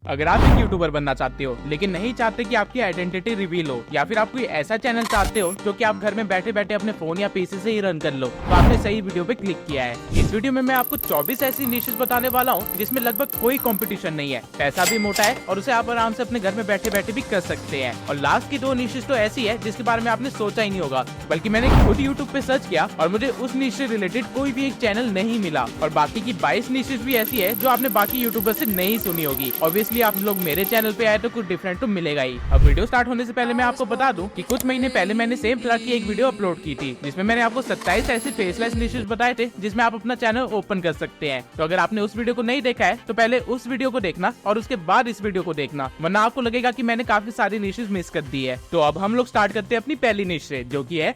अगर आप एक यूट्यूबर बनना चाहते हो लेकिन नहीं चाहते कि आपकी आइडेंटिटी रिवील हो, या फिर आप कोई ऐसा चैनल चाहते हो जो कि आप घर में बैठे बैठे अपने फोन या पीसी से ही रन कर लो, तो आपने सही वीडियो पे क्लिक किया है। इस वीडियो में मैं आपको 24 ऐसी निशेस बताने वाला हूँ जिसमें लगभग कोई कंपटीशन नहीं है, पैसा भी मोटा है और उसे आप आराम से अपने घर में बैठे बैठे भी कर सकते हैं। और लास्ट की 2 निशेस तो ऐसी है जिसके बारे में आपने सोचा ही नहीं होगा, बल्कि मैंने खुद यूट्यूब पे सर्च किया और मुझे उस निश से रिलेटेड कोई भी एक चैनल नहीं मिला। और बाकी की 22 निशेस भी ऐसी है जो आपने बाकी यूट्यूबर से नहीं सुनी होगी। ऑब्वियसली आप लोग मेरे चैनल पे आए तो कुछ डिफरेंट तो मिलेगा ही। अब वीडियो स्टार्ट होने से पहले मैं आपको बता दूं कि कुछ महीने पहले मैंने सेम तरह की एक वीडियो अपलोड की थी जिसमें मैंने आपको 27 ऐसे फेसलेस निशेस बताए थे जिसमें आप अपना चैनल ओपन कर सकते हैं। तो अगर आपने उस वीडियो को नहीं देखा है तो पहले उस वीडियो को देखना और उसके बाद इस वीडियो को देखना, वरना आपको लगेगा कि मैंने काफी सारी निशेस मिस कर दी है। तो अब हम लोग स्टार्ट करते हैं अपनी पहली निश से, जो की है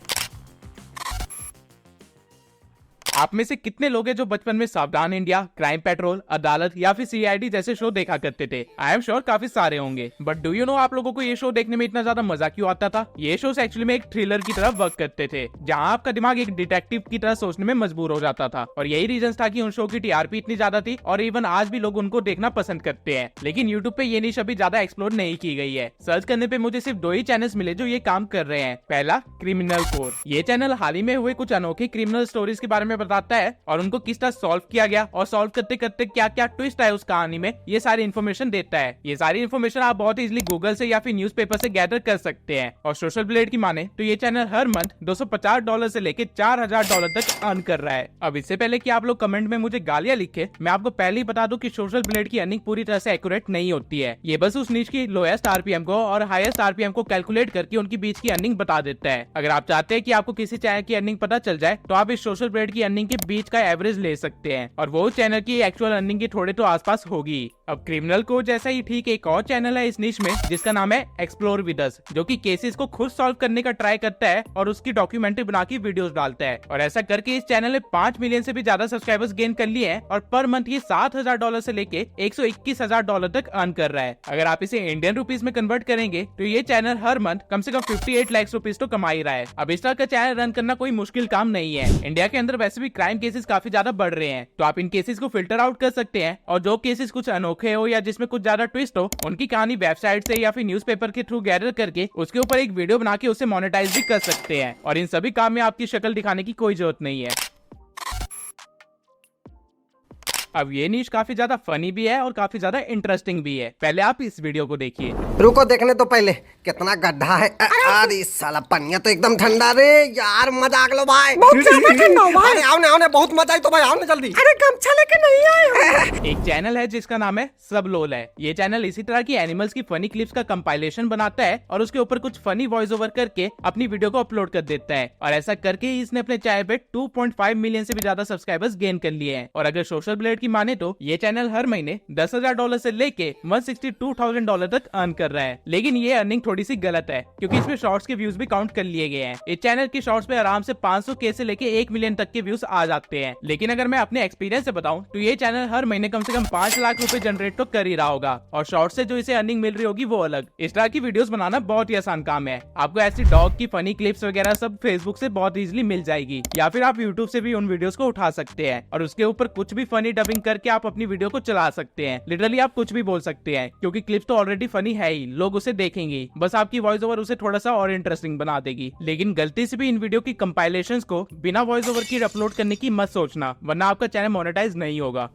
आप में से कितने लोग हैं जो बचपन में सावधान इंडिया, क्राइम पेट्रोल, अदालत या फिर सीआईडी जैसे शो देखा करते थे। आई एम श्योर काफी सारे होंगे, बट डू यू नो आप लोगों को ये शो देखने में इतना ज्यादा मजा क्यों आता था? ये शोज एक्चुअली में एक थ्रिलर की तरह वर्क करते थे, जहां आपका दिमाग एक डिटेक्टिव की तरह सोचने में मजबूर हो जाता था। और यही रीजन था कि उन शो की टीआरपी इतनी ज्यादा थी और इवन आज भी लोग उनको देखना पसंद करते हैं। लेकिन यूट्यूब पे ये निश अभी ज्यादा एक्सप्लोर नहीं की गई है। सर्च करने पे मुझे सिर्फ 2 ही चैनल्स मिले जो ये काम कर रहे हैं। पहला क्रिमिनल कोर, ये चैनल हाल ही में हुए कुछ अनोखे क्रिमिनल स्टोरीज के बारे में बताता है और उनको किस तरह सॉल्व किया गया और सॉल्व करते करते क्या क्या ट्विस्ट है उस कहानी में, ये सारी इन्फॉर्मेशन देता है। ये सारी इन्फॉर्मेशन आप बहुत इजीली गूगल से या फिर न्यूज़पेपर से गैदर कर सकते हैं। और सोशल ब्लेड की माने तो ये चैनल हर मंथ $250 से लेके $4000 तक अर्न कर रहा है। अब इससे पहले कि आप लोग कमेंट में मुझे गालियां लिखे, मैं आपको पहले ही बता दूं कि सोशल ब्लेड की अर्निंग पूरी तरह से एक्यूरेट नहीं होती है। ये बस उस नीच की लोएस्ट आरपीएम को और हाईएस्ट आरपीएम को कैलकुलेट करके उनकी बीच की अर्निंग बता देता है। अगर आप चाहते हैं कि आपको किसी चैनल की अर्निंग पता चल जाए तो आप इस सोशल ब्लेड की अर्निंग के बीच का एवरेज ले सकते हैं और वो चैनल की एक्चुअल अर्निंग के थोड़े तो आसपास होगी। अब क्रिमिनल को जैसा ही ठीक एक और चैनल है इस निश में जिसका नाम है एक्सप्लोर विद अस, जो कि केसेस को खुद सॉल्व करने का ट्राई करता है और उसकी डॉक्यूमेंट्री बना के वीडियोस डालता है। और ऐसा करके इस चैनल ने 5 मिलियन से भी ज्यादा सब्सक्राइबर्स गेन कर लिए हैं और पर मंथ ये $7000 से लेके $121,000 तक अर्न कर रहा है। अगर आप इसे इंडियन रुपीज में कन्वर्ट करेंगे तो ये चैनल हर मंथ कम से कम 58 लाख रुपीज तो कमा ही रहा है। अब इस तरह का चैनल रन करना कोई मुश्किल काम नहीं है। इंडिया के अंदर वैसे भी क्राइम केसेस काफी ज्यादा बढ़ रहे हैं, तो आप इन केसेस को फिल्टर आउट कर सकते हैं और जो केसेस कुछ अनोखे हो या जिसमें कुछ ज्यादा ट्विस्ट हो, उनकी कहानी वेबसाइट से या फिर न्यूज़पेपर के थ्रू गैदर करके उसके ऊपर एक वीडियो बना के उसे मोनेटाइज भी कर सकते हैं। और इन सभी काम में आपकी शक्ल दिखाने की कोई जरूरत नहीं है। अब ये नीश काफी ज्यादा फनी भी है और काफी ज्यादा इंटरेस्टिंग भी है। पहले आप इस वीडियो को देखिए। रुको देखने तो पहले कितना गड्ढा है। अरे साला पनिया तो एकदम ठंडा रे यार, मजाक लो भाई। बहुत ज्यादा ठंडा हो भाई। अरे आओ ने बहुत मजा आई तो भाई आओ ने जल्दी। अरे गमछा लेके नहीं आए। एक चैनल है जिसका नाम है सबलोल है। ये चैनल इसी तरह की एनिमल्स की फनी क्लिप्स का कंपाइलेशन बनाता है और उसके ऊपर कुछ फनी वॉइस ओवर करके अपनी वीडियो को अपलोड कर देता है। और ऐसा करके ही इसने अपने चैनल पे 2.5 मिलियन से भी ज्यादा सब्सक्राइबर्स गेन कर लिए हैं। और अगर सोशल ब्लेड की माने तो ये चैनल हर महीने $10,000 से लेके $162,000 तक अर्न कर रहा है। लेकिन ये अर्निंग थोड़ी सी गलत है क्योंकि इसमें शॉर्ट्स के व्यूज भी काउंट कर लिए गए हैं। इस चैनल की शॉर्ट्स पे आराम से 500K से लेके 1 मिलियन तक के व्यूज आ जाते हैं। लेकिन अगर मैं अपने एक्सपीरियंस से बताऊं तो ये चैनल हर महीने कम से कम 5 लाख रुपए जनरेट तो कर ही रहा होगा और शॉर्ट से जो इसे अर्निंग मिल रही होगी वो अलग। इस तरह की वीडियोस बनाना बहुत ही आसान काम है। आपको ऐसी डॉग की फनी क्लिप्स वगैरह सब फेसबुक से बहुत इजीली मिल जाएगी या फिर आप यूट्यूब से भी उन वीडियोस को उठा सकते हैं और उसके ऊपर कुछ भी फनी डबिंग करके आप अपनी वीडियो को चला सकते हैं। लिटरली आप कुछ भी बोल सकते हैं क्योंकि क्लिप्स तो ऑलरेडी फनी है ही, लोग उसे देखेंगे, बस आपकी वॉइस ओवर उसे थोड़ा सा और इंटरेस्टिंग बना देगी। लेकिन गलती से भी इन वीडियो की कंपाइलेशंस को बिना वॉइस ओवर की अपलोड करने की मत सोचना, वरना आपका चैनल मोनेटाइज नहीं होगा।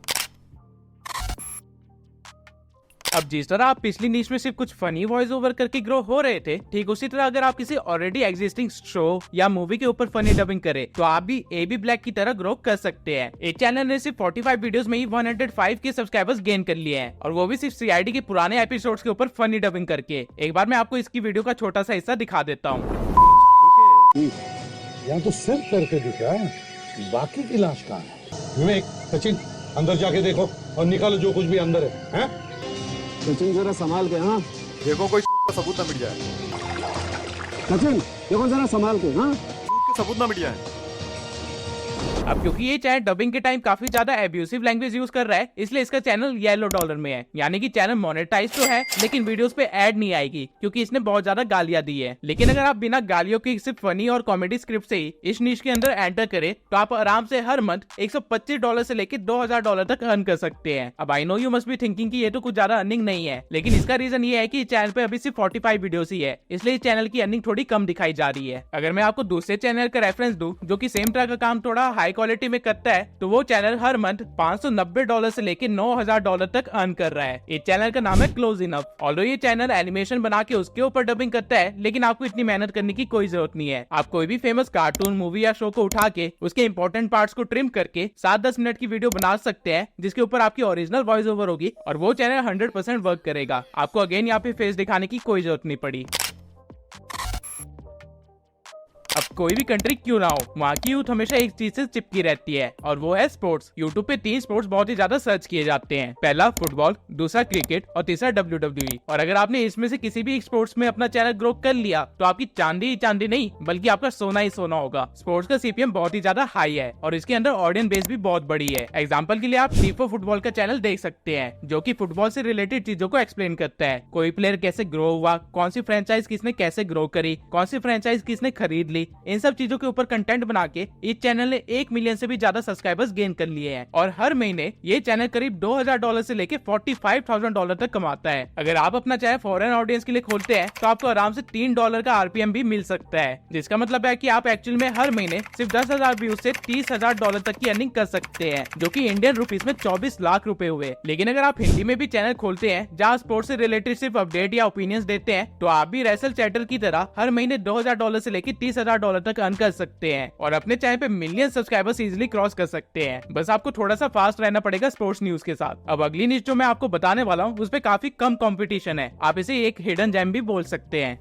अब जिस तरह आप पिछली नीश में सिर्फ कुछ फनी वॉइस ओवर करके ग्रो हो रहे थे, ठीक उसी तरह अगर आप किसी ऑलरेडी एग्जिस्टिंग शो या मूवी के ऊपर फनी डबिंग करें तो आप भी एबी ब्लैक की तरह ग्रो कर सकते हैं। इस चैनल ने सिर्फ 45 वीडियोस में ही 105 के सब्सक्राइबर्स गेन कर लिए हैं और वो भी सिर्फ सीआईडी के पुराने एपिसोड्स के ऊपर फनी डबिंग करके। एक बार मैं आपको इसकी वीडियो का छोटा सा हिस्सा दिखा देता हूँ। यहाँ तो सिर्फ करके दिखा है, बाकी की लाश कहाँ है? विवेक, सचिन अंदर जाके देखो और निकालो जो कुछ भी अंदर है। सचिन जरा संभाल के। हाँ देखो कोई सबूत ना मिट जाए। सचिन देखो जरा संभाल के। हाँ सबूत ना मिट जाए। अब क्योंकि ये चैनल डबिंग के टाइम काफी ज्यादा एब्यूसिव लैंग्वेज यूज कर रहा है, इसलिए इसका चैनल येलो डॉलर में है, यानी कि चैनल मोनेटाइज तो है लेकिन वीडियोस पे ऐड नहीं आएगी क्योंकि इसने बहुत ज्यादा गालियां दी है। लेकिन अगर आप बिना गालियों की सिर्फ फनी और कॉमेडी स्क्रिप्ट से ही इस नीश के अंदर एंटर करें तो आप आराम से हर मंथ $125 से लेकर $2000 तक अर्न कर सकते हैं। अब I know you must be thinking कि ये तो कुछ ज्यादा अर्निंग नहीं है, लेकिन इसका रीजन ये है कि चैनल पे अभी सिर्फ 45 वीडियोस ही है, इसलिए इस चैनल की अर्निंग थोड़ी कम दिखाई जा रही है। अगर मैं आपको दूसरे चैनल का रेफरेंस दूं जो कि सेम तरह का काम थोड़ा हाई क्वालिटी में करता है, तो वो चैनल हर मंथ $590 से लेकर $9000 तक अर्न कर रहा है। इस चैनल का नाम है क्लोज इनफ। ऑल्दो ये चैनल एनिमेशन बना के उसके ऊपर डबिंग करता है, लेकिन आपको इतनी मेहनत करने की कोई जरूरत नहीं है। आप कोई भी फेमस कार्टून, मूवी या शो को उठा के उसके इंपॉर्टेंट पार्ट्स को ट्रिम करके 7-10 मिनट की वीडियो बना सकते हैं जिसके ऊपर आपकी ओरिजिनल वॉइस ओवर होगी और वो चैनल 100% वर्क करेगा। आपको अगेन यहाँ पे फेस दिखाने की कोई जरूरत नहीं पड़ी। अब कोई भी कंट्री क्यों ना हो, वहाँ की यूथ हमेशा एक चीज से चिपकी रहती है और वो है स्पोर्ट्स। यूट्यूब पे 3 स्पोर्ट्स बहुत ही ज्यादा सर्च किए जाते हैं, पहला फुटबॉल, दूसरा क्रिकेट और तीसरा WWE। और अगर आपने इसमें से किसी भी स्पोर्ट्स में अपना चैनल ग्रो कर लिया तो आपकी चांदी ही चांदी नहीं बल्कि आपका सोना ही सोना होगा। स्पोर्ट्स का CPM बहुत ही ज्यादा हाई है और इसके अंदर ऑडियंस बेस भी बहुत बड़ी है। एग्जाम्पल के लिए आप टीफो फुटबॉल का चैनल देख सकते हैं जो की फुटबॉल से रिलेटेड चीजों को एक्सप्लेन करता है। कोई प्लेयर कैसे ग्रो हुआ, कौन सी फ्रेंचाइज किसने कैसे ग्रो करी, कौन सी फ्रेंचाइज किसने खरीद ली, इन सब चीजों के ऊपर कंटेंट बना के इस चैनल ने 1 मिलियन से भी ज्यादा सब्सक्राइबर्स गेन कर लिए हैं और हर महीने ये चैनल करीब $2000 से लेके $45,000 तक कमाता है। अगर आप अपना चैनल फॉरेन ऑडियंस के लिए खोलते हैं तो आपको आराम से $3 का RPM भी मिल सकता है, जिसका मतलब है कि आप एक्चुअल में हर महीने सिर्फ 10,000 व्यूज से $30,000 तक की अर्निंग कर सकते हैं, जो कि इंडियन रुपीस में 24 लाख रुपए हुए। लेकिन अगर आप हिंदी में भी चैनल खोलते हैं जहाँ स्पोर्ट्स से रिलेटेड सिर्फ अपडेट या ओपिनियंस देते हैं तो आप भी रेसल चैटल की तरह हर महीने $2000 से लेकर $30,000 तक अर्न कर सकते हैं और अपने चैनल पे मिलियन सब्सक्राइबर्स इजीली क्रॉस कर सकते हैं। बस आपको थोड़ा सा फास्ट रहना पड़ेगा स्पोर्ट्स न्यूज के साथ। अब अगली न्यूज जो मैं आपको बताने वाला हूँ उस पे काफी कम कंपटीशन है, आप इसे एक हिडन जेम भी बोल सकते हैं।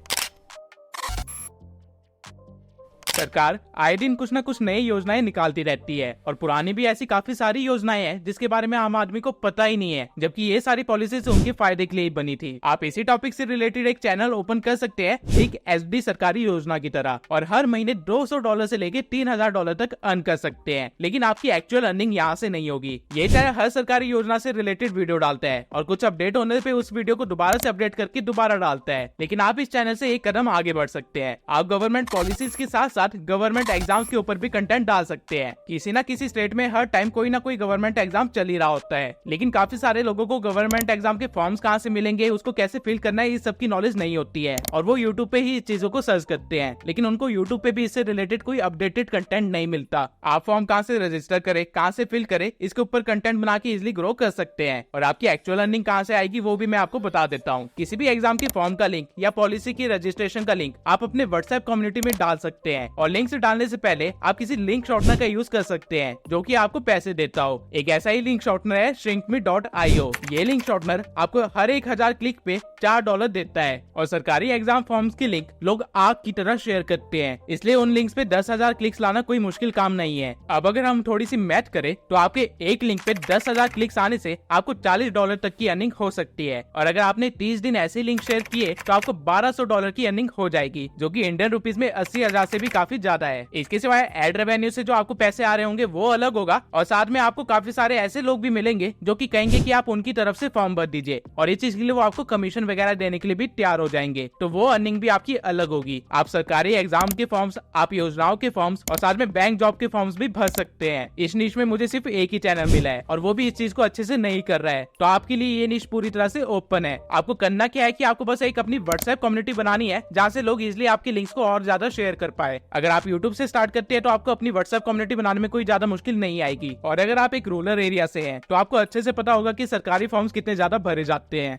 सरकार आए दिन कुछ न कुछ नई योजनाएं निकालती रहती है और पुरानी भी ऐसी काफी सारी योजनाएं हैं जिसके बारे में आम आदमी को पता ही नहीं है, जबकि ये सारी पॉलिसीज उनके फायदे के लिए ही बनी थी। आप इसी टॉपिक से रिलेटेड एक चैनल ओपन कर सकते हैं एक SD सरकारी योजना की तरह और हर महीने $200 से लेके $3000 तक अर्न कर सकते हैं, लेकिन आपकी एक्चुअल अर्निंग यहाँ से नहीं होगी। ये चैनल हर सरकारी योजना से रिलेटेड वीडियो डालता है और कुछ अपडेट होने पे उस वीडियो को दोबारा से अपडेट करके दोबारा डालता है, लेकिन आप इस चैनल से एक कदम आगे बढ़ सकते हैं। आप गवर्नमेंट पॉलिसीज के साथ साथ गवर्नमेंट एग्जाम्स के ऊपर भी कंटेंट डाल सकते हैं। किसी ना किसी स्टेट में हर टाइम कोई ना कोई गवर्नमेंट एग्जाम चल ही रहा होता है, लेकिन काफी सारे लोगों को गवर्नमेंट एग्जाम के फॉर्म्स कहाँ से मिलेंगे, उसको कैसे फिल करना है, इस सब की नॉलेज नहीं होती है और वो यूट्यूब पे ही इस चीजों को सर्च करते हैं, लेकिन उनको यूट्यूब पे भी इससे रिलेटेड कोई अपडेटेड कंटेंट नहीं मिलता। आप फॉर्म कहाँ से रजिस्टर करे, कहाँ से फिल करे, इसके ऊपर कंटेंट बना के इजिली ग्रो कर सकते हैं और आपकी एक्चुअल अर्निंग कहाँ से आएगी वो भी मैं आपको बता देता हूँ। किसी भी एग्जाम के फॉर्म का लिंक या पॉलिसी की रजिस्ट्रेशन का लिंक आप अपने व्हाट्सएप कम्युनिटी में डाल सकते हैं और लिंक से डालने से पहले आप किसी लिंक शॉर्टनर का यूज कर सकते हैं जो कि आपको पैसे देता हो। एक ऐसा ही लिंक शॉर्टनर है shrinkme.io। ये लिंक शॉर्टनर आपको हर 1000 क्लिक पे $4 देता है और सरकारी एग्जाम फॉर्म्स के लिंक लोग आग की तरह शेयर करते हैं, इसलिए उन लिंक्स पे 10,000 क्लिक्स लाना कोई मुश्किल काम नहीं है। अब अगर हम थोड़ी सी मैथ करें तो आपके एक लिंक पे 10,000 क्लिक्स आने से आपको $40 तक की अर्निंग हो सकती है और अगर आपने 30 दिन ऐसे लिंक शेयर किए तो आपको $1200 की अर्निंग हो जाएगी, जो कि इंडियन रुपीस में 80,000 से भी काफी ज्यादा है। इसके सिवाय एड रेवेन्यू से जो आपको पैसे आ रहे होंगे वो अलग होगा और साथ में आपको काफी सारे ऐसे लोग भी मिलेंगे जो कि कहेंगे कि आप उनकी तरफ से फॉर्म भर दीजिए और इस चीज के लिए वो आपको कमीशन वगैरह देने के लिए भी तैयार हो जाएंगे, तो वो अर्निंग भी आपकी अलग होगी। आप सरकारी एग्जाम के फॉर्म्स, आप योजनाओं के फॉर्म्स और साथ में बैंक जॉब के फॉर्म्स भी भर सकते हैं। इस नीश में मुझे सिर्फ एक ही चैनल मिला है और वो भी इस चीज को अच्छे से नहीं कर रहा है, तो आपके लिए ये नीश पूरी तरह से ओपन है। आपको करना क्या है कि आपको बस एक अपनी व्हाट्सएप कम्युनिटी बनानी है जहाँ से लोग इजिली आपके लिंक्स को और ज्यादा शेयर कर पाए। अगर आप यूट्यूब से स्टार्ट करते हैं तो आपको अपनी व्हाट्सएप कम्युनिटी बनाने में कोई ज्यादा मुश्किल नहीं आएगी और अगर आप एक रूरल एरिया से हैं तो आपको अच्छे से पता होगा कि सरकारी फॉर्म्स कितने ज्यादा भरे जाते हैं।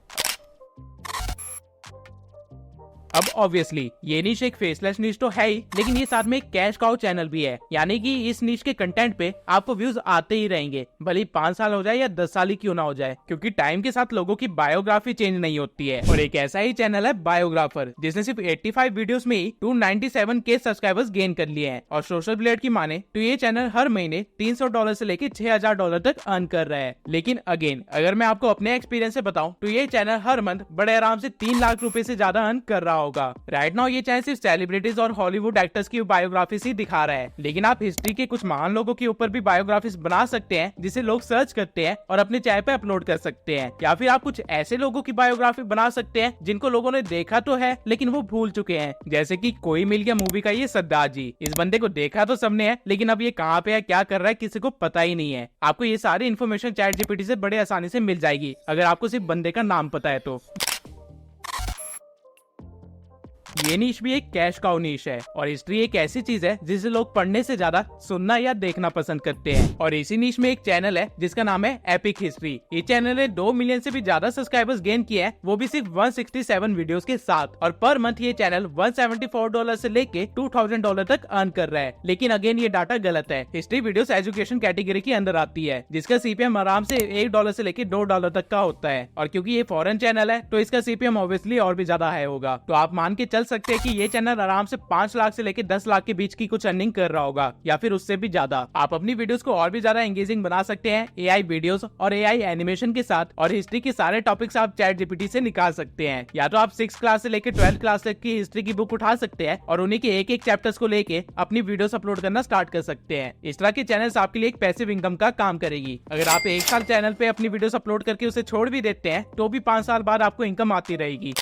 अब ऑब्वियसली ये नीश एक फेसलेस नीश तो है ही, लेकिन ये साथ में एक कैश काउ चैनल भी है, यानी कि इस नीश के कंटेंट पे आपको व्यूज आते ही रहेंगे, भले 5 साल हो जाए या 10 साल ही क्यों ना हो जाए, क्योंकि टाइम के साथ लोगों की बायोग्राफी चेंज नहीं होती है। और एक ऐसा ही चैनल है बायोग्राफर, जिसने सिर्फ 85 वीडियोस में ही 297K सब्सक्राइबर्स गेन कर लिए हैं और सोशल ब्लेड की माने तो ये चैनल हर महीने $300 से लेकर $6,000 तक अर्न कर रहा है। लेकिन अगेन अगर मैं आपको अपने एक्सपीरियंस से बताऊं तो ये चैनल हर मंथ बड़े आराम से 3 लाख रुपए से ज्यादा अर्न कर रहा होगा। होगा। राइट नाउ ये चैनल सिर्फ सेलिब्रिटीज और हॉलीवुड एक्टर्स की बायोग्राफीज ही दिखा रहा है, लेकिन आप हिस्ट्री के कुछ महान लोगों के ऊपर भी बायोग्राफीज बना सकते हैं जिसे लोग सर्च करते हैं और अपने चैनल पे अपलोड कर सकते हैं। या फिर आप कुछ ऐसे लोगों की बायोग्राफी बना सकते हैं जिनको लोगों ने देखा तो है लेकिन वो भूल चुके हैं, जैसे कि कोई मिल गया मूवी का ये सरदार जी। इस बंदे को देखा तो सबने है, लेकिन अब ये कहाँ पे है, क्या कर रहा है, किसी को पता ही नहीं है। आपको ये सारी इन्फॉर्मेशन चैट जीपीटी से बड़े आसानी से मिल जाएगी अगर आपको सिर्फ बंदे का नाम पता है तो। ये नीश भी एक कैश काउ नीश है और हिस्ट्री एक ऐसी चीज है जिसे लोग पढ़ने से ज्यादा सुनना या देखना पसंद करते हैं। और इसी नीश में एक चैनल है जिसका नाम है एपिक हिस्ट्री। ये चैनल ने 2 मिलियन से भी ज्यादा सब्सक्राइबर्स गेन किए हैं, वो भी सिर्फ 167 वीडियोस के साथ। और पर मंथ ये चैनल $174 से लेके $2000 तक अर्न कर रहा है। लेकिन अगेन ये डाटा गलत है। हिस्ट्री वीडियोस एजुकेशन कैटेगरी के अंदर आती है, जिसका सीपीएम आराम से $1 से लेके $2 तक का होता है। और क्योंकि ये फॉरेन चैनल है तो इसका सीपीएम ऑब्वियसली और भी ज्यादा हाई होगा। तो आप मान के चल सकते हैं कि ये चैनल आराम से 5 लाख से लेके 10 लाख के बीच की कुछ अर्निंग कर रहा होगा, या फिर उससे भी ज्यादा। आप अपनी वीडियोस को और भी ज्यादा एंगेजिंग बना सकते हैं एआई वीडियोस और एआई एनिमेशन के साथ। और हिस्ट्री के सारे टॉपिक्स आप चैट जीपीटी से निकाल सकते हैं। या तो आप 6th क्लास से लेके 12th क्लास तक की हिस्ट्री की बुक उठा सकते हैं और उन्हीं के एक चैप्टर्स को लेके अपनी वीडियोस अपलोड करना स्टार्ट कर सकते हैं। इस तरह के चैनल्स आपके लिए एक पैसिव इनकम का काम करेगी। अगर आप 1 साल चैनल पे अपनी वीडियोस अपलोड करके उसे छोड़ भी देते हैं तो भी 5 साल बाद आपको इनकम आती रहेगी।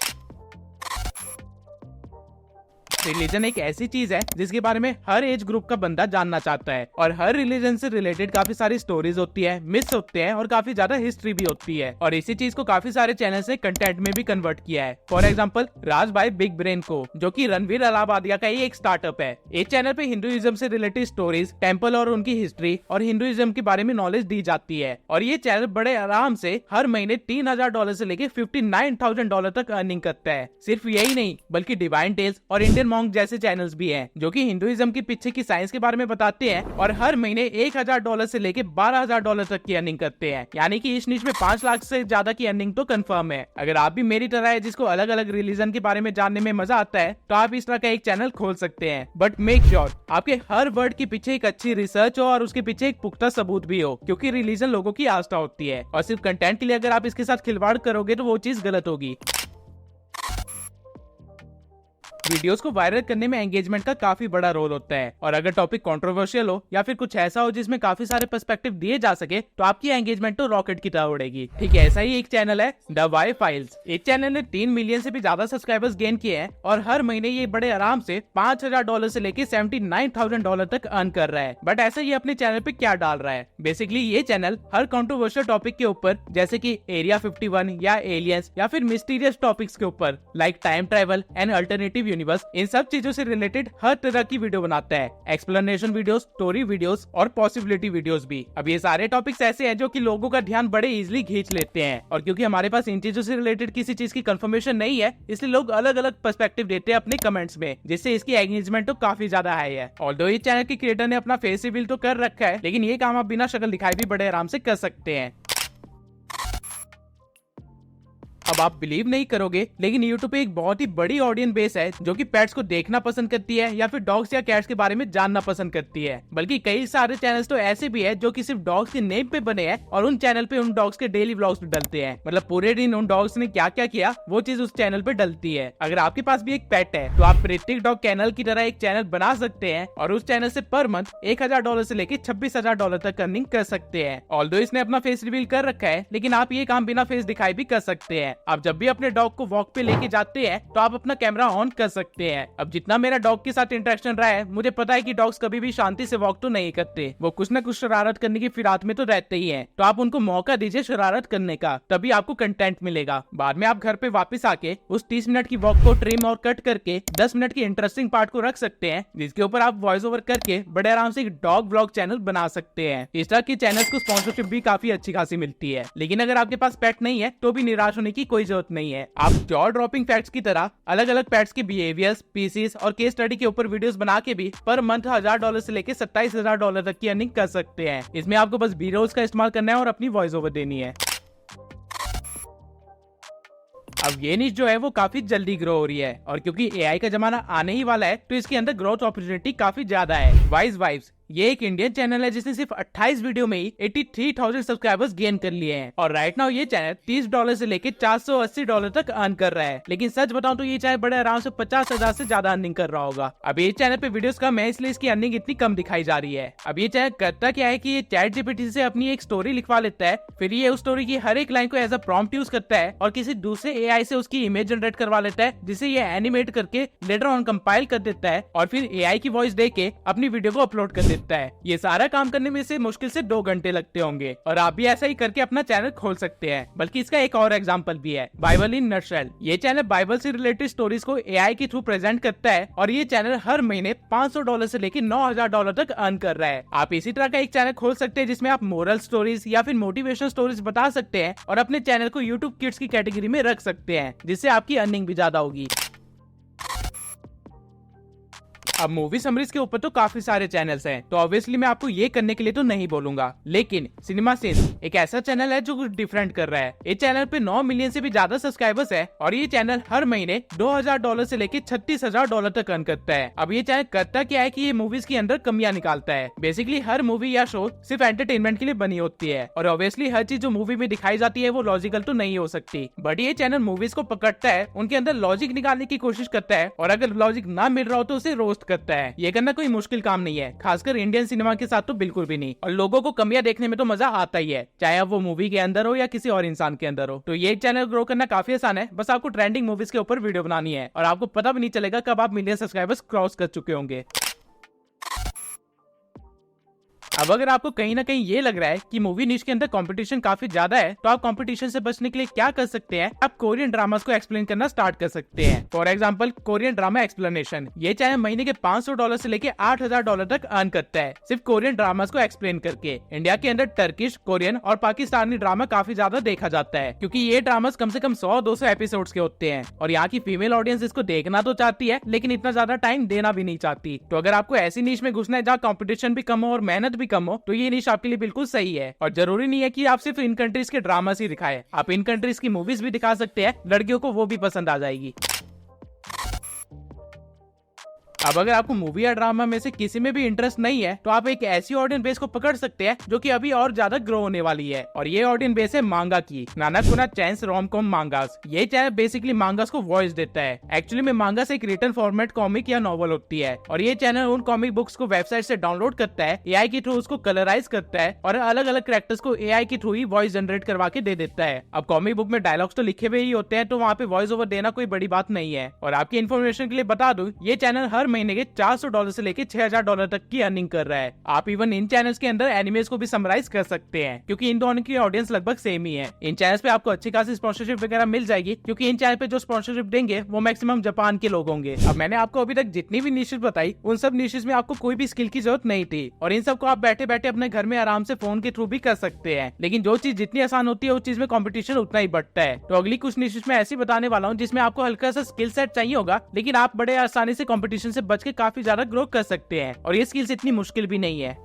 रिलीजन एक ऐसी चीज है जिसके बारे में हर एज ग्रुप का बंदा जानना चाहता है और हर रिलीजन से रिलेटेड काफी सारी स्टोरीज होती है, मिथ्स होते हैं और काफी ज्यादा हिस्ट्री भी होती है। और इसी चीज को काफी सारे चैनल ने कंटेंट में भी कन्वर्ट किया है। फॉर एग्जाम्पल राज भाई बिग ब्रेन को, जो कि रणवीर अलाहाबादिया का ही एक स्टार्टअप है। इस चैनल पे हिंदुइज्म से रिलेटेड स्टोरीज, टेम्पल और उनकी हिस्ट्री और हिंदुइज्म के बारे में नॉलेज दी जाती है। और ये चैनल बड़े आराम से हर महीने $3000 से लेके $59,000 तक अर्निंग करता है। सिर्फ यही नहीं बल्कि डिवाइन टेल्स और इंडियन मॉन्क जैसे चैनल्स भी हैं, जो कि हिंदुइज्म के पीछे की साइंस के बारे में बताते हैं और हर महीने $1000 से लेके $12000 तक की अर्निंग करते हैं। यानी कि इस निश में 5 लाख से ज्यादा की अर्निंग तो कंफर्म है। अगर आप भी मेरी तरह है जिसको अलग अलग रिलीजन के बारे में जानने में मजा आता है तो आप इस तरह का एक चैनल खोल सकते हैं। बट मेक श्योर आपके हर वर्ड के पीछे एक अच्छी रिसर्च हो और उसके पीछे एक पुख्ता सबूत भी हो, क्योंकि रिलीजन लोगों की आस्था होती है और सिर्फ कंटेंट के लिए अगर आप इसके साथ खिलवाड़ करोगे तो वो चीज गलत होगी। वीडियोस को वायरल करने में एंगेजमेंट का काफी बड़ा रोल होता है और अगर टॉपिक कंट्रोवर्शियल हो या फिर कुछ ऐसा हो जिसमें काफी सारे पर्सपेक्टिव दिए जा सके तो आपकी एंगेजमेंट तो रॉकेट की तरह उड़ेगी। ठीक है, ऐसा ही एक चैनल है द वाई फाइल्स। इस चैनल ने 3 मिलियन से भी ज्यादा सब्सक्राइबर्स गेन किए हैं और हर महीने ये बड़े आराम से $5000 से लेके $79,000 तक अर्न कर रहा है। बट ऐसा ये अपने चैनल पे क्या डाल रहा है? बेसिकली ये चैनल हर कंट्रोवर्शियल टॉपिक के ऊपर, जैसे कि एरिया 51 या एलियंस या फिर मिस्टीरियस टॉपिक्स के ऊपर like time travel and alternative universe, इन सब चीजों से रिलेटेड हर तरह की वीडियो बनाता है। एक्सप्लेनेशन वीडियोस, स्टोरी वीडियोस और पॉसिबिलिटी वीडियोस भी। अब ये सारे टॉपिक्स ऐसे हैं जो कि लोगों का ध्यान बड़े इजीली खींच लेते हैं और क्योंकि हमारे पास इन चीजों से रिलेटेड किसी चीज की कंफर्मेशन नहीं है इसलिए लोग अलग अलग पर्सपेक्टिव देते हैं अपने कमेंट्स में, जिससे इसकी एंगेजमेंट तो काफी ज्यादा हाई है। ऑल्दो इस चैनल के क्रिएटर ने अपना फेस रिवील तो कर रखा है, लेकिन ये काम आप बिना शक्ल दिखाए भी बड़े आराम से कर सकते हैं। अब आप बिलीव नहीं करोगे लेकिन YouTube पे एक बहुत ही बड़ी ऑडियंस बेस है जो कि पेट्स को देखना पसंद करती है या फिर डॉग्स या कैट्स के बारे में जानना पसंद करती है। बल्कि कई सारे चैनल्स तो ऐसे भी है जो कि सिर्फ डॉग्स के नेम पे बने हैं और उन चैनल पे उन डॉग्स के डेली व्लॉग्स डलते हैं। मतलब पूरे दिन उन डॉग्स ने क्या क्या किया वो चीज उस चैनल पे डलती है। अगर आपके पास भी एक पेट है तो आप प्रीतिक डॉग चैनल की तरह एक चैनल बना सकते हैं और उस चैनल से पर मंथ $1000 से लेके $26,000 तक अर्निंग कर सकते हैं। ऑल्दो इसने अपना फेस रिवील कर रखा है, लेकिन आप ये काम बिना फेस दिखाई भी कर सकते हैं। आप जब भी अपने डॉग को वॉक पे लेके जाते हैं तो आप अपना कैमरा ऑन कर सकते हैं। अब जितना मेरा डॉग के साथ इंटरेक्शन रहा है, मुझे पता है कि डॉग्स कभी भी शांति से वॉक तो नहीं करते, वो कुछ न कुछ शरारत करने की फिरात में तो रहते ही हैं। तो आप उनको मौका दीजिए शरारत करने का, तभी आपको कंटेंट मिलेगा। बाद में आप घर पे वापस आके उस 30 मिनट की वॉक को ट्रिम और कट करके 10 मिनट की इंटरेस्टिंग पार्ट को रख सकते हैं, जिसके ऊपर आप वॉइस ओवर करके बड़े आराम से एक डॉग व्लॉग चैनल बना सकते हैं। इस तरह के चैनल्स को स्पॉन्सरशिप भी काफी अच्छी खासी मिलती है। लेकिन अगर आपके पास पेट नहीं है तो भी निराश होने की कोई जरूरत नहीं है। आप जॉ ड्रॉपिंग फैक्ट्स की तरह अलग अलग पेट्स के बिहेवियर्स, स्पीसीज और केस स्टडी के ऊपर वीडियोस बना के भी पर मंथ $1000 से लेके $27,000 तक की अर्निंग कर सकते हैं। इसमें आपको बस बी-रोल्स का इस्तेमाल करना है और अपनी वॉइस ओवर देनी है। अब ये निश जो है वो काफी जल्दी ग्रो हो रही है और क्योंकि एआई का जमाना आने ही वाला है तो इसके अंदर ग्रोथ अपॉर्चुनिटी काफी ज्यादा है। वाइज वाइफ्स ये एक इंडियन चैनल है जिसने सिर्फ 28 वीडियो में ही 83,000 सब्सक्राइबर्स गेन कर लिए हैं और राइट नाउ ये चैनल $30 से लेके $480 तक अर्न कर रहा है। लेकिन सच बताऊं तो ये चैनल बड़े आराम से 50,000 से ज्यादा अर्निंग कर रहा होगा। अब ये चैनल पे वीडियोस कम है इसलिए इसकी अर्निंग इतनी कम दिखाई जा रही है। अब ये चैनल करता क्या है कि ये ChatGPT से अपनी एक स्टोरी लिखवा लेता है, फिर ये उस स्टोरी की हर एक लाइन को एज अ प्रॉम्प्ट यूज करता है और किसी दूसरे AI से उसकी इमेज जनरेट करवा लेता है, जिसे ये एनिमेट करके लेटर ऑन कंपाइल कर देता है और फिर AI की वॉइस दे के अपनी वीडियो को अपलोड कर देता है। ये सारा काम करने में से मुश्किल से 2 घंटे लगते होंगे और आप भी ऐसा ही करके अपना चैनल खोल सकते हैं। बल्कि इसका एक और एग्जांपल भी है, बाइबल इन नटशेल। ये चैनल बाइबल से रिलेटेड स्टोरीज को AI के थ्रू प्रेजेंट करता है और ये चैनल हर महीने $500 से लेकर $9,000 तक अर्न कर रहा है। आप इसी तरह का एक चैनल खोल सकते हैं जिसमें आप मोरल स्टोरीज या फिर मोटिवेशनल स्टोरीज बता सकते हैं और अपने चैनल को YouTube किड्स की कैटेगरी में रख सकते हैं, जिससे आपकी अर्निंग भी ज्यादा होगी। अब मूवी समरीज के ऊपर तो काफी सारे चैनल्स हैं, तो ऑब्वियसली मैं आपको ये करने के लिए तो नहीं बोलूंगा, लेकिन सिनेमा सिंस एक ऐसा चैनल है जो कुछ डिफरेंट कर रहा है। इस चैनल पे 9 मिलियन से भी ज्यादा सब्सक्राइबर्स है और ये चैनल हर महीने $2,000 से लेके $36,000 तक अर्न करता है। अब ये चैनल करता क्या है कि ये मूवीज के अंदर कमियां निकालता है। बेसिकली हर मूवी या शो सिर्फ एंटरटेनमेंट के लिए बनी होती है और ऑब्वियसली हर चीज जो मूवी में दिखाई जाती है वो लॉजिकल तो नहीं हो सकती, बट ये चैनल मूवीज को पकड़ता है, उनके अंदर लॉजिक निकालने की कोशिश करता है और अगर लॉजिक ना मिल रहा हो तो उसे रोस्ट करता है। ये करना कोई मुश्किल काम नहीं है, खासकर इंडियन सिनेमा के साथ तो बिल्कुल भी नहीं। और लोगों को कमियां देखने में तो मजा आता ही है, चाहे अब वो मूवी के अंदर हो या किसी और इंसान के अंदर हो। तो ये चैनल ग्रो करना काफी आसान है, बस आपको ट्रेंडिंग मूवीज के ऊपर वीडियो बनानी है और आपको पता भी नहीं चलेगा कब आप मिलियन सब्सक्राइबर्स क्रॉस कर चुके होंगे। अब अगर आपको कहीं ना कहीं ये लग रहा है कि मूवी निश के अंदर कंपटीशन काफी ज्यादा है, तो आप कंपटीशन से बचने के लिए क्या कर सकते हैं, आप कोरियन ड्रामास को एक्सप्लेन करना स्टार्ट कर सकते हैं। For example Korean drama explanation. ये चैनल महीने के $500 से लेके $8,000 तक अर्न करता है सिर्फ कोरियन ड्रामास को एक्सप्लेन करके। इंडिया के अंदर टर्किश, कोरियन और पाकिस्तानी ड्रामा काफी ज्यादा देखा जाता है क्योंकि ये ड्रामास कम से कम 100-200 एपिसोड्स के होते हैं और यहाँ की फीमेल ऑडियंस इसको देखना तो चाहती है लेकिन इतना ज्यादा टाइम देना भी नहीं चाहती। तो अगर आपको ऐसी नीश में घुसना है जहाँ कॉम्पिटिशन भी कम हो और मेहनत भी कम हो, तो ये नीश आपके लिए बिल्कुल सही है। और जरूरी नहीं है कि आप सिर्फ इन कंट्रीज के ड्रामास ही दिखाएं, आप इन कंट्रीज की मूवीज भी दिखा सकते हैं, लड़कियों को वो भी पसंद आ जाएगी। अब अगर आपको मूवी या ड्रामा में से किसी में भी इंटरेस्ट नहीं है, तो आप एक ऐसी ऑडियंस बेस को पकड़ सकते हैं जो कि अभी और ज्यादा ग्रो होने वाली है और ये ऑडियंस बेस है मांगा की, नानाकुना चैंस रोम-कॉम मांगास। ये चैनल बेसिकली मांगास को वॉइस देता है। एक्चुअली में मांगास एक रिटन फॉर्मेट कॉमिक या नॉवल होती है और ये चैनल उन कॉमिक बुक्स को वेबसाइट से डाउनलोड करता है, AI के थ्रू उसको कलराइज करता है और अलग अलग कैरेक्टर्स को AI के थ्रू ही वॉइस जनरेट करवा के दे देता है। अब कॉमिक बुक में डायलॉग्स तो लिखे हुए ही होते हैं, तो वहाँ पे वॉइस ओवर देना कोई बड़ी बात नहीं है। और आपकी इन्फॉर्मेशन के लिए बता दूं, ये चैनल हर महीने के $400 से लेके $6,000 तक की अर्निंग कर रहा है। आप इवन इन चैनल्स के अंदर एनिमेस को भी समराइज कर सकते हैं क्योंकि इन दोनों की ऑडियंस लगभग सेम ही है। इन चैनल्स पे आपको अच्छी खासी स्पॉन्सरशिप वगैरह मिल जाएगी क्योंकि इन चैनल पे जो स्पॉन्सरशिप देंगे वो मैक्सिमम जापान के लोग होंगे। अब मैंने आपको अभी तक जितनी भी निशेस बताई, उन सब निशेस में आपको कोई भी स्किल की जरूरत नहीं थी और इन सब को आप बैठे बैठे अपने घर में आराम से फोन के थ्रू भी कर सकते हैं। लेकिन जो चीज जितनी आसान होती है उस चीज में कॉम्पिटिशन उतना ही बढ़ता है। तो अगली कुछ निशेस में ऐसी बताने वाला हूँ जिसमें आपको हल्का सा स्किल सेट चाहिए होगा, लेकिन आप बड़े आसानी से कॉम्पिटिशन से बच के काफी ज्यादा ग्रो कर सकते हैं और ये स्किल्स इतनी मुश्किल भी नहीं है।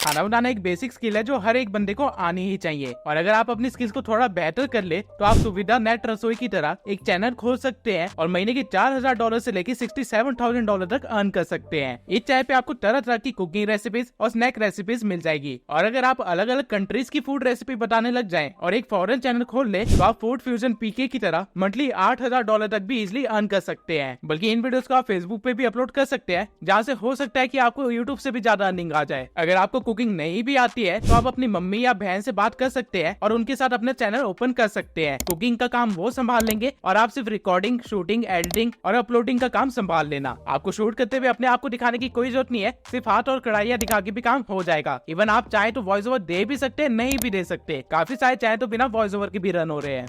खाना बनाना एक बेसिक स्किल है जो हर एक बंदे को आनी ही चाहिए और अगर आप अपनी स्किल्स को थोड़ा बेहतर कर ले तो आप सुविधा नेट रसोई की तरह एक चैनल खोल सकते हैं और महीने के $4,000 से लेके $67,000 तक अर्न कर सकते हैं। इस चैनल पे आपको तरह तरह की कुकिंग रेसिपीज और स्नैक रेसिपीज मिल जाएगी और अगर आप अलग अलग कंट्रीज की फूड रेसिपी बताने लग जाएं और एक फॉरेन चैनल खोल ले तो आप फूड फ्यूजन PK की तरह मंथली $8,000 तक भी इजिली अर्न कर सकते हैं। बल्कि इन वीडियोस को आप फेसबुक पे भी अपलोड कर सकते हैं जहाँ से हो सकता है कि आपको यूट्यूब से भी ज्यादा अर्निंग आ जाए। अगर आपको कुकिंग नहीं भी आती है तो आप अपनी मम्मी या बहन से बात कर सकते हैं और उनके साथ अपना चैनल ओपन कर सकते हैं। कुकिंग का काम वो संभाल लेंगे और आप सिर्फ रिकॉर्डिंग, शूटिंग, एडिटिंग और अपलोडिंग का काम संभाल लेना। आपको शूट करते हुए अपने आप को दिखाने की कोई जरूरत नहीं है, सिर्फ हाथ और कढ़ाइयाँ दिखा के भी काम हो जाएगा। इवन आप चाहे तो वॉइस ओवर दे भी सकते हैं, नहीं भी दे सकते। काफी सारे चाहे तो बिना वॉइस ओवर के भी रन हो रहे हैं।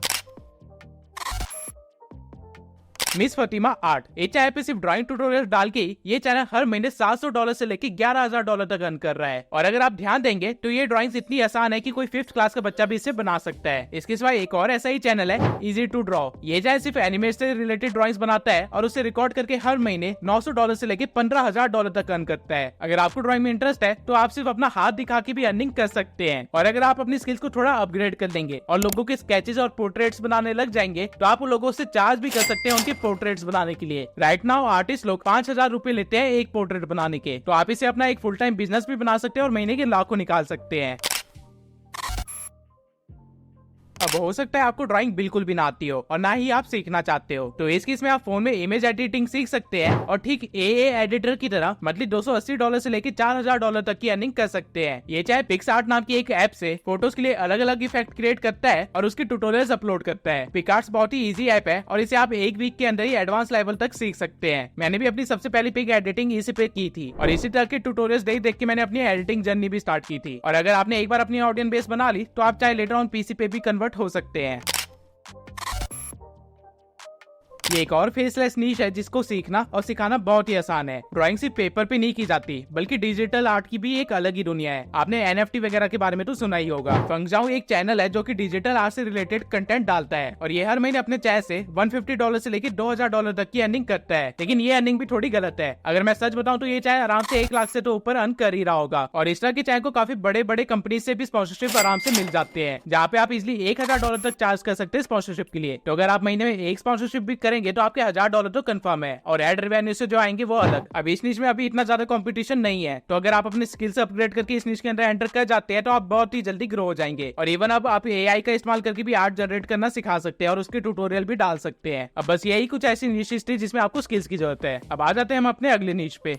मिस फतिमा आर्ट, ये चैनल पे सिर्फ ड्राइंग ट्यूटोरियल डाल के ये चैनल हर महीने $700 से लेके $11,000 तक अर्न कर रहा है और अगर आप ध्यान देंगे तो ये ड्राइंग्स इतनी आसान है कि कोई 5th क्लास का बच्चा भी इसे बना सकता है। इसके सिवा एक और ऐसा ही चैनल है इजी टू ड्रॉ। ये चैनल सिर्फ एनिमे से रिलेटेड ड्राइंग्स बनाता है और उसे रिकॉर्ड करके हर महीने $900 से लेके $15,000 तक अर्न करता है। अगर आपको ड्राइंग में इंटरेस्ट है तो आप सिर्फ अपना हाथ दिखा के भी अर्निंग कर सकते हैं और अगर आप अपनी स्किल्स को थोड़ा अपग्रेड कर देंगे और लोगों के स्केचेस और पोर्ट्रेट्स बनाने लग जाएंगे तो आप लोगों से चार्ज भी कर सकते हैं उनके पोर्ट्रेट्स बनाने के लिए। राइट नाउ आर्टिस्ट लोग 5,000 रुपए लेते हैं एक पोर्ट्रेट बनाने के। तो आप इसे अपना एक फुल टाइम बिजनेस भी बना सकते हैं और महीने के लाखों निकाल सकते हैं। अब हो सकता है आपको ड्राइंग बिल्कुल भी ना आती हो और ना ही आप सीखना चाहते हो, तो इस केस में आप फोन में इमेज एडिटिंग सीख सकते हैं और ठीक AA एडिटर की तरह मंथली $280 से लेकर $4,000 तक की अर्निंग कर सकते हैं। ये चाहे पिक्सआर्ट नाम की एक ऐप से फोटोज के लिए अलग अलग इफेक्ट क्रिएट करता है और उसके ट्यूटोरियल्स अपलोड करता है। पिक्सआर्ट बहुत ही इजी ऐप है और इसे आप एक वीक के अंदर ही एडवांस लेवल तक सीख सकते हैं। मैंने भी अपनी सबसे पहली पिक एडिटिंग इसी पे की थी और इसी तरह के ट्यूटोरियल्स देख के मैंने अपनी एडिटिंग जर्नी भी स्टार्ट की थी। और अगर आपने एक बार अपनी ऑडियंस बेस बना ली तो आप चाहे लेटर ऑन PC पे भी कन्वर्ट हो सकते हैं। ये एक और फेसलेस नीश है जिसको सीखना और सिखाना बहुत ही आसान है। ड्राइंग सिर्फ पेपर पे नहीं की जाती बल्कि डिजिटल आर्ट की भी एक अलग ही दुनिया है। आपने NFT वगैरह के बारे में तो सुना ही होगा। फंगजाओ एक चैनल है जो कि डिजिटल आर्ट से रिलेटेड कंटेंट डालता है और ये हर महीने अपने चैनल से $150 से लेकर $2,000 तक की अर्निंग करता है। लेकिन ये अर्निंग भी थोड़ी गलत है। अगर मैं सच बताऊं तो ये चैनल आराम से 1 लाख से तो ऊपर अर्न कर ही रहा होगा और इस तरह के चैनल को काफी बड़े बड़े कंपनी से भी स्पॉन्सरशिप आराम से मिल जाते हैं, जहाँ पे आप इजिली $1,000 तक चार्ज कर सकते हैं स्पॉन्सरशिप के लिए। तो अगर आप महीने में एक स्पॉन्सरशिप भी करेंगे तो आपके $1,000 तो कंफर्म है और एड रेवेन्यू से जो आएंगे वो अलग। अब इस निश में अभी इतना ज्यादा कंपटीशन नहीं है, तो अगर आप अपने स्किल्स अपग्रेड करके इस निश के अंदर एंटर कर जाते हैं तो आप बहुत ही जल्दी ग्रो हो जाएंगे। और इवन अब आप AI का इस्तेमाल करके भी आर्ट जनरेट करना सिखा सकते हैं और उसके ट्यूटोरियल भी डाल सकते हैं। अब बस यही कुछ ऐसी निशेस थी जिसमें आपको स्किल्स की जरूरत है। अब आ जाते हैं हम अपने अगले निश पे,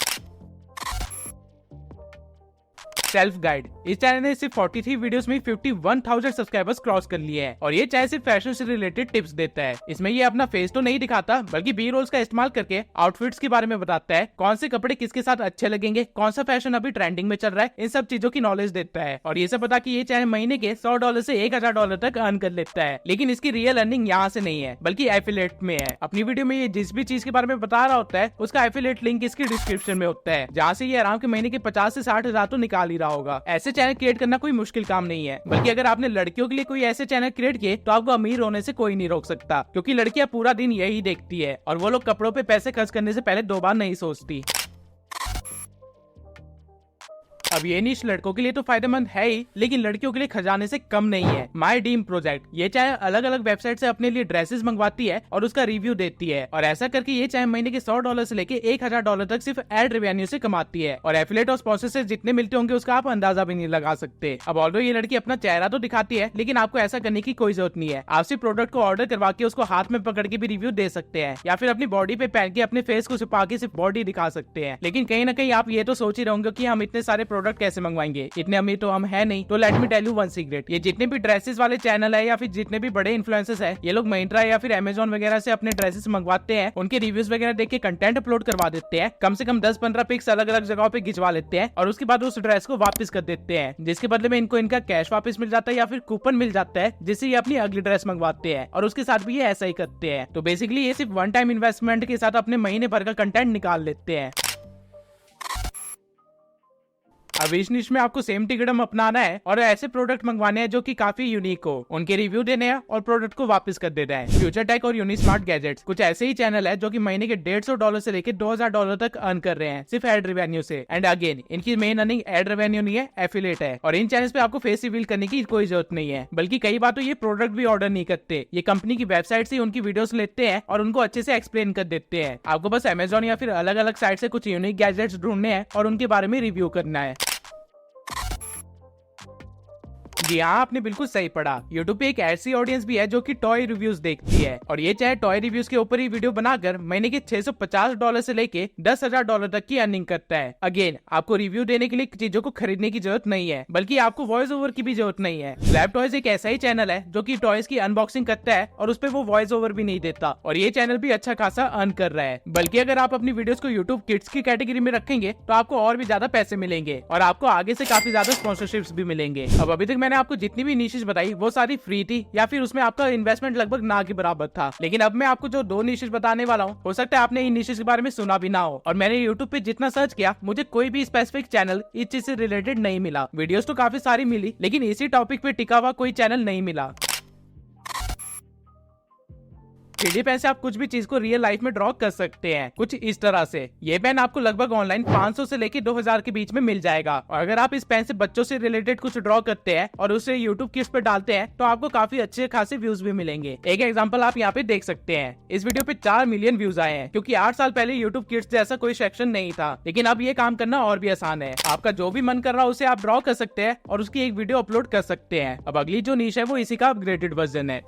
सेल्फ गाइड। इस चैनल ने सिर्फ 43 वीडियोस में 51,000 सब्सक्राइबर्स क्रॉस कर लिए हैं और ये चैनल सिर्फ फैशन से रिलेटेड टिप्स देता है। इसमें ये अपना फेस तो नहीं दिखाता बल्कि बी रोल्स का इस्तेमाल करके आउटफिट्स के बारे में बताता है, कौन से कपड़े किसके साथ अच्छे लगेंगे, कौन सा फैशन अभी ट्रेंडिंग में चल रहा है, इन सब चीजों की नॉलेज देता है। और ये सब बता कि ये चैनल महीने के $100 से $1,000 तक अर्न कर लेता है। लेकिन इसकी रियल अर्निंग यहाँ से नहीं है बल्कि एफिलिएट में है। अपनी वीडियो में ये जिस भी चीज के बारे में बता रहा होता है उसका एफिलिएट लिंक इसकी डिस्क्रिप्शन में होता है, जहाँ से ये आराम के महीने के 50 से 60,000 तो निकाल ही रहा होगा। ऐसे चैनल क्रिएट करना कोई मुश्किल काम नहीं है, बल्कि अगर आपने लड़कियों के लिए कोई ऐसे चैनल क्रिएट किए तो आपको अमीर होने से कोई नहीं रोक सकता, क्योंकि लड़कियां पूरा दिन यही देखती है और वो लोग कपड़ों पे पैसे खर्च करने से पहले 2 बार नहीं सोचती। अब ये निश लड़कों के लिए तो फायदेमंद है ही, लेकिन लड़कियों के लिए खजाने से कम नहीं है। माई ड्रीम प्रोजेक्ट ये चाहे अलग अलग वेबसाइट से अपने लिए ड्रेसेस मंगवाती है और उसका रिव्यू देती है और ऐसा करके ये चाहे महीने के $100 से लेके $1,000 तक सिर्फ एड रेवेन्यू से कमाती है और एफिलिएट और स्पॉन्सर से जितने मिलते होंगे उसका आप अंदाजा भी नहीं लगा सकते। अब ऑल्दो ये लड़की अपना चेहरा तो दिखाती है, लेकिन आपको ऐसा करने की कोई जरूरत नहीं है। आप सिर्फ प्रोडक्ट को ऑर्डर करवा के उसको हाथ में पकड़ के भी रिव्यू दे सकते हैं या फिर अपनी बॉडी पे पहन के अपने फेस को छिपा के सिर्फ बॉडी दिखा सकते हैं। लेकिन कहीं ना कहीं आप ये तो सोच ही रहोगे कि हम इतने सारे प्रोडक्ट कैसे मंगवाएंगे, इतने अमीर तो हम है नहीं। तो let me tell you one secret, ये जितने भी ड्रेसेस वाले चैनल है या फिर जितने भी बड़े इन्फ्लुएंसर्स है, ये लोग Myntra या फिर Amazon वगैरह से अपने ड्रेसेस मंगवाते हैं, उनके रिव्यूज वगैरह देख के कंटेंट अपलोड करवा देते हैं, कम से कम 10-15 पिक्स अलग अलग जगहों पे खिंचवा लेते हैं और उसके बाद उस ड्रेस को वापस कर देते हैं, जिसके बदले में इनको इनका कैश वापस मिल जाता है या फिर कूपन मिल जाता है, जिससे ये अपनी अगली ड्रेस मंगवाते हैं और उसके साथ भी ये ऐसा ही करते हैं। तो बेसिकली ये सिर्फ वन टाइम इन्वेस्टमेंट के साथ अपने महीने भर का कंटेंट निकाल लेते हैं। अब इस निश में आपको सेम टिकटम अपनाना है और ऐसे प्रोडक्ट मंगवाने हैं जो कि काफी यूनिक हो, उनके रिव्यू देने हैं और प्रोडक्ट को वापस कर देना है। फ्यूचर टेक और यूनिस्मार्ट गैजेट्स कुछ ऐसे ही चैनल है जो कि महीने के $150 से लेकर $2,000 तक अर्न कर रहे हैं सिर्फ एड रेवेन्यू से। एंड अगेन इनकी मेन अर्निंग एड रेवेन्यू नहीं है, एफिलिएट है। और इन चैनल्स पे आपको फेस रिवील करने की कोई जरूरत नहीं है, बल्कि कई बार तो ये प्रोडक्ट भी ऑर्डर नहीं करते, ये कंपनी की वेबसाइट से उनकी वीडियोस लेते हैं और उनको अच्छे से एक्सप्लेन कर देते हैं। आपको बस Amazon या फिर अलग अलग साइट से कुछ यूनिक गैजेट्स ढूंढने हैं और उनके बारे में रिव्यू करना है। जी हाँ, आपने बिल्कुल सही पढ़ा। YouTube पे एक ऐसी ऑडियंस भी है जो कि टॉय रिव्यूज देखती है और ये चाहे टॉय रिव्यूज के ऊपर ही वीडियो बनाकर महीने के $650 से लेके $10,000 तक की अर्निंग करता है। अगेन आपको रिव्यू देने के लिए चीजों को खरीदने की जरूरत नहीं है, बल्कि आपको वॉइस ओवर की भी जरूरत नहीं है। लैब टॉयज एक ऐसा ही चैनल है जो कि टॉयज की अनबॉक्सिंग करता है और उस पर वो वॉइस ओवर भी नहीं देता और ये चैनल भी अच्छा खासा अर्न कर रहा है। बल्कि अगर आप अपनी वीडियोस को YouTube किड्स की कैटेगरी में रखेंगे तो आपको और भी ज्यादा पैसे मिलेंगे और आपको आगे से काफी ज्यादा स्पॉन्सरशिप्स भी मिलेंगे। अब अभी तक मैंने आपको जितनी भी निशेस बताई वो सारी फ्री थी या फिर उसमें आपका इन्वेस्टमेंट लगभग ना के बराबर था, लेकिन अब मैं आपको जो 2 निशेस बताने वाला हूँ, हो सकता है आपने इन निशेस के बारे में सुना भी ना हो और मैंने YouTube पे जितना सर्च किया मुझे कोई भी स्पेसिफिक चैनल इस चीज से रिलेटेड नहीं मिला। वीडियोस तो काफी सारी मिली लेकिन इसी टॉपिक पे टिका हुआ कोई चैनल नहीं मिला। 3D पेन से आप कुछ भी चीज को रियल लाइफ में ड्रॉ कर सकते हैं, कुछ इस तरह से। ये पेन आपको लगभग ऑनलाइन 500 से लेकर 2000 के बीच में मिल जाएगा। और अगर आप इस पेन से बच्चों से रिलेटेड कुछ ड्रॉ करते हैं और उसे यूट्यूब किड्स पे डालते हैं तो आपको काफी अच्छे खासे व्यूज भी मिलेंगे। एक एग्जांपल आप यहाँ पे देख सकते हैं। इस वीडियो पे 4 मिलियन व्यूज आए हैं, क्योंकि 8 साल पहले यूट्यूब किड्स जैसा कोई सेक्शन नहीं था। लेकिन अब ये काम करना और भी आसान है। आपका जो भी मन कर रहा है उसे आप ड्रॉ कर सकते हैं और उसकी एक वीडियो अपलोड कर सकते हैं। अब अगली जो नीश है वो इसी का अपग्रेडेड वर्जन है।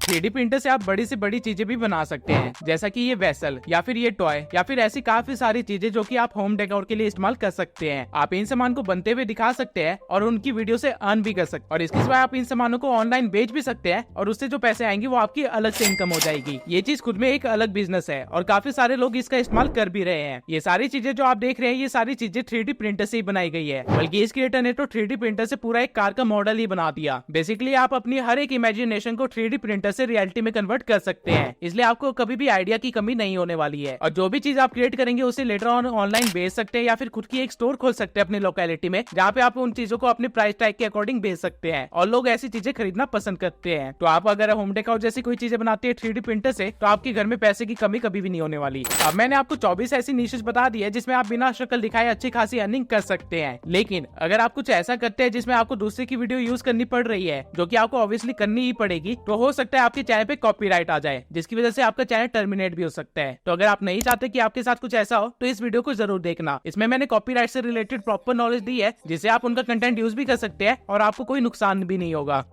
3D प्रिंटर से आप बड़ी से बड़ी चीजें भी बना सकते हैं, जैसा कि ये वेसल या फिर ये टॉय या फिर ऐसी काफी सारी चीजें जो कि आप होम डेकोर के लिए इस्तेमाल कर सकते हैं। आप इन सामान को बनते हुए दिखा सकते हैं और उनकी वीडियो से अर्न भी कर सकते हैं। और इसके सिवा आप इन सामानों को ऑनलाइन बेच भी सकते हैं और उससे जो पैसे आएंगे वो आपकी अलग से इनकम हो जाएगी। ये चीज खुद में एक अलग बिजनेस है और काफी सारे लोग इसका इस्तेमाल कर भी रहे हैं। ये सारी चीजें जो आप देख रहे हैं ये सारी चीजें 3D प्रिंटर से ही बनाई गई है, बल्कि इस क्रिएटर ने तो 3D प्रिंटर से पूरा एक कार का मॉडल ही बना दिया। बेसिकली आप अपनी हर एक इमेजिनेशन को 3D प्रिंटर से रियलिटी में कन्वर्ट कर सकते हैं, इसलिए आपको कभी भी आइडिया की कमी नहीं होने वाली है। और जो भी चीज आप क्रिएट करेंगे उसे लेटर ऑन ऑनलाइन बेच सकते हैं या फिर खुद की एक स्टोर खोल सकते हैं अपनी लोकेलिटी में, जहाँ पे आप उन चीजों को अपने प्राइस टैग के अकॉर्डिंग बेच सकते हैं और लोग ऐसी चीजें खरीदना पसंद करते हैं। तो आप अगर होम डेकोर जैसी कोई चीजें बनाते हैं 3D प्रिंटर से तो आपके घर में पैसे की कमी कभी भी नहीं होने वाली। अब मैंने आपको 24 ऐसी निशेस बता दी है जिसमें आप बिना शक्ल दिखाए अच्छी खासी अर्निंग कर सकते हैं। लेकिन अगर आप कुछ ऐसा करते हैं जिसमें आपको दूसरे की वीडियो यूज करनी पड़ रही है, जो कि आपको ऑब्वियसली करनी ही पड़ेगी, तो हो सकता है आपके चैनल पे कॉपीराइट आ जाए, जिसकी वजह से आपका चैनल टर्मिनेट भी हो सकता है। तो अगर आप नहीं चाहते कि आपके साथ कुछ ऐसा हो तो इस वीडियो को जरूर देखना। इसमें मैंने कॉपीराइट से रिलेटेड प्रॉपर नॉलेज दी है, जिससे आप उनका कंटेंट यूज भी कर सकते हैं और आपको कोई नुकसान भी नहीं होगा।